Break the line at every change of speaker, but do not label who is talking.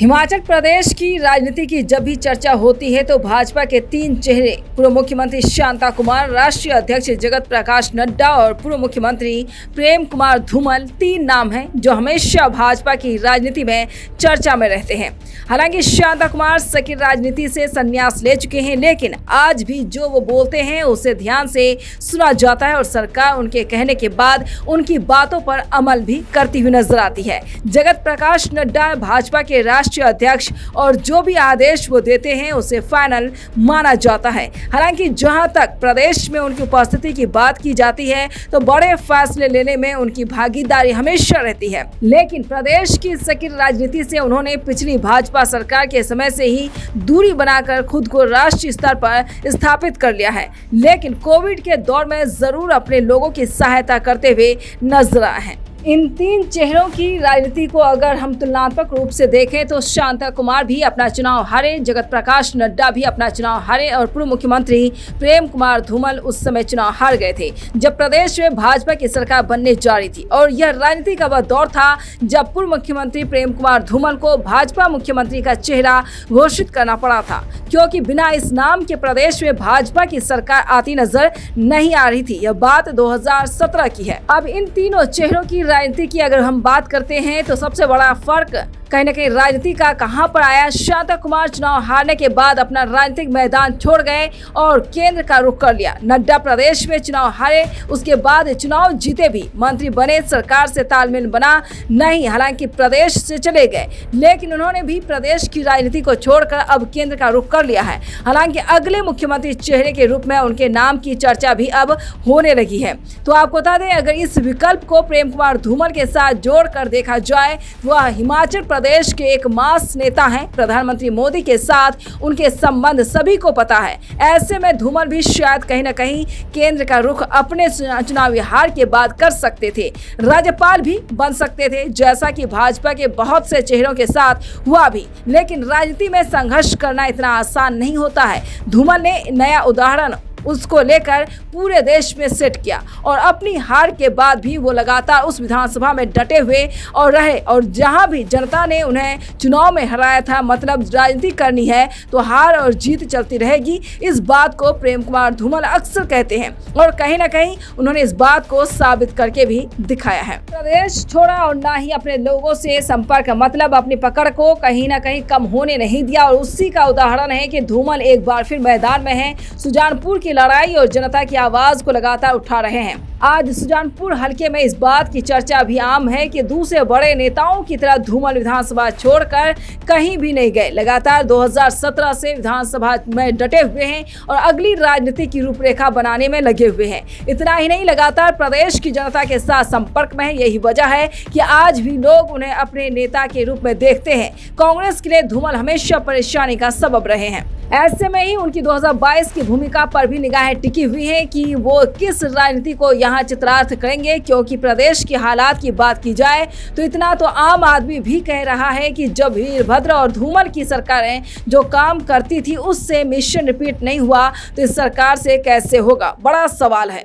हिमाचल प्रदेश की राजनीति की जब भी चर्चा होती है तो भाजपा के तीन चेहरे पूर्व मुख्यमंत्री शांता कुमार, राष्ट्रीय अध्यक्ष जगत प्रकाश नड्डा और पूर्व मुख्यमंत्री प्रेम कुमार धूमल, तीन नाम हैं जो हमेशा भाजपा की राजनीति में चर्चा में रहते हैं। हालांकि शांता कुमार सकिर राजनीति से संन्यास ले चुके हैं, लेकिन आज भी जो वो बोलते हैं उसे ध्यान से सुना जाता है और सरकार उनके कहने के बाद उनकी बातों पर अमल भी करती हुई नजर आती है। जगत प्रकाश नड्डा भाजपा के राष्ट्रीय अध्यक्ष और जो भी आदेश वो देते हैं उसे फाइनल माना जाता है। हालांकि जहां तक प्रदेश में उनकी उपस्थिति की बात की जाती है तो बड़े फैसले लेने में उनकी भागीदारी हमेशा रहती है, लेकिन प्रदेश की सकिर राजनीति से उन्होंने पिछली भाजपा सरकार के समय से ही दूरी बनाकर खुद को राष्ट्रीय स्तर पर स्थापित कर लिया है, लेकिन कोविड के दौर में जरूर अपने लोगों की सहायता करते हुए नजर आए हैं। इन तीन चेहरों की राजनीति को अगर हम तुलनात्मक रूप से देखें तो शांता कुमार भी अपना चुनाव हारे, जगत प्रकाश नड्डा भी अपना चुनाव हारे और पूर्व मुख्यमंत्री प्रेम कुमार धूमल उस समय चुनाव हार गए थे जब प्रदेश में भाजपा की सरकार बनने जा रही थी। और यह राजनीति का वह दौर था जब पूर्व मुख्यमंत्री प्रेम कुमार धूमल को भाजपा मुख्यमंत्री का चेहरा घोषित करना पड़ा था, क्योंकि बिना इस नाम के प्रदेश में भाजपा की सरकार आती नजर नहीं आ रही थी। यह बात 2017 की है। अब इन तीनों चेहरों की राजनीति की अगर हम बात करते हैं तो सबसे बड़ा फर्क कहीं न कहीं राजनीति का कहां पर आया। शांता कुमार चुनाव हारने के बाद अपना राजनीतिक मैदान छोड़ गए और केंद्र का रुख कर लिया। नड्डा प्रदेश में चुनाव हारे, उसके बाद चुनाव जीते भी, मंत्री बने, सरकार से तालमेल बना नहीं, हालांकि प्रदेश से चले गए, लेकिन उन्होंने भी प्रदेश की राजनीति को छोड़कर अब केंद्र का रुख कर लिया है। हालांकि अगले मुख्यमंत्री चेहरे के रूप में उनके नाम की चर्चा भी अब होने लगी है। तो आपको बता दें, अगर इस विकल्प को प्रेम कुमार धूमल के साथ जोड़कर देखा जाए, वह हिमाचल प्रदेश के एक मास नेता हैं। प्रधानमंत्री मोदी के साथ उनके संबंध सभी को पता है। ऐसे में धूमल भी शायद कहीं न कहीं केंद्र का रुख अपने चुनावी हार के बाद कर सकते थे। राज्यपाल भी बन सकते थे, जैसा कि भाजपा के बहुत से चेहरों के साथ हुआ भी। लेकिन राजनीति में संघर्ष करना इतना आसान नहीं होता है। धूमल ने नया उदाहरण उसको लेकर पूरे देश में सेट किया और अपनी हार के बाद भी वो लगातार उस विधानसभा में डटे हुए और रहे। और जहां भी जनता ने उन्हें चुनाव में हराया था, मतलब राजनीति करनी है तो हार और जीत चलती रहेगी, इस बात को प्रेम कुमार धूमल अक्सर कहते हैं और कहीं ना कहीं उन्होंने इस बात को साबित करके भी दिखाया है। प्रदेश छोड़ा और ना ही अपने लोगों से संपर्क, मतलब अपनी पकड़ को कहीं ना कहीं कम होने नहीं दिया। और उसी का उदाहरण है कि धूमल एक बार फिर मैदान में है। सुजानपुर की लड़ाई और जनता की आवाज को लगातार उठा रहे हैं। आज सुजानपुर हलके में इस बात की चर्चा भी आम है कि दूसरे बड़े नेताओं की तरह धूमल विधानसभा छोड़कर कहीं भी नहीं गए। लगातार 2017 से विधानसभा में डटे हुए हैं और अगली राजनीति की रूपरेखा बनाने में लगे हुए हैं। इतना ही नहीं, लगातार प्रदेश की जनता के साथ संपर्क में है। यही वजह है कि आज भी लोग उन्हें अपने नेता के रूप में देखते हैं। कांग्रेस के लिए धूमल हमेशा परेशानी का सबब रहे हैं। ऐसे में ही उनकी 2022 की भूमिका पर भी निगाहें टिकी हुई हैं कि वो किस राजनीति को यहाँ चित्रार्थ करेंगे, क्योंकि प्रदेश के हालात की बात की जाए तो इतना तो आम आदमी भी कह रहा है कि जब वीरभद्र और धूमल की सरकारें जो काम करती थी उससे मिशन रिपीट नहीं हुआ तो इस सरकार से कैसे होगा, बड़ा सवाल है।